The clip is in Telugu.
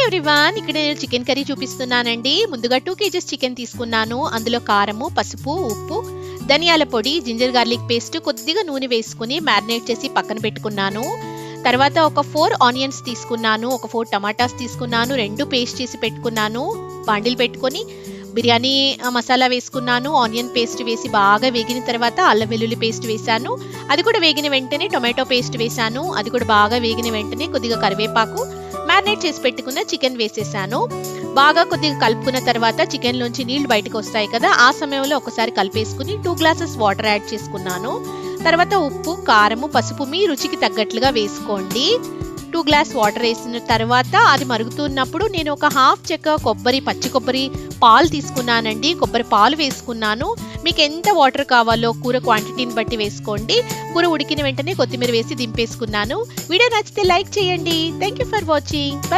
ఎవ్రీవన్, ఇక్కడ నేను చికెన్ కర్రీ చూపిస్తున్నానండి. ముందుగా 2 కేజీస్ చికెన్ తీసుకున్నాను. అందులో కారము, పసుపు, ఉప్పు, ధనియాల పొడి, జింజర్ గార్లిక్ పేస్ట్, కొద్దిగా నూనె వేసుకుని మ్యారినేట్ చేసి పక్కన పెట్టుకున్నాను. తర్వాత ఒక 4 ఆనియన్స్ తీసుకున్నాను, ఒక 4 టమాటాస్ తీసుకున్నాను, 2 పేస్ట్ చేసి పెట్టుకున్నాను. బాండిల్ పెట్టుకొని బిర్యానీ మసాలా వేసుకున్నాను. ఆనియన్ పేస్ట్ వేసి బాగా వేగిన తర్వాత అల్లం వెల్లుల్లి పేస్ట్ వేసాను. అది కూడా వేగిన వెంటనే టొమాటో పేస్ట్ వేసాను. అది కూడా బాగా వేగిన వెంటనే కొద్దిగా కరివేపాకు, మ్యారినేట్ చేసి పెట్టుకున్న చికెన్ వేసేసాను. బాగా కొద్దిగా కలుపుకున్న తర్వాత చికెన్లోంచి నీళ్లు బయటకు వస్తాయి కదా, ఆ సమయంలో ఒకసారి కలిపేసుకుని 2 గ్లాసెస్ వాటర్ యాడ్ చేసుకున్నాను. తర్వాత ఉప్పు, కారము, పసుపు మీ రుచికి తగ్గట్లుగా వేసుకోండి. 2 గ్లాస్ వాటర్ వేసిన తర్వాత అది మరుగుతున్నప్పుడు నేను ఒక హాఫ్ చెక్క కొబ్బరి, పచ్చి కొబ్బరి పాలు తీసుకున్నానండి. కొబ్బరి పాలు వేసుకున్నాను. మీకు ఎంత వాటర్ కావాలో కూర క్వాంటిటీని బట్టి వేసుకోండి. కూర ఉడికిన వెంటనే కొత్తిమీర వేసి దింపేసుకున్నాను. వీడియో నచ్చితే లైక్ చేయండి. Thank you for watching.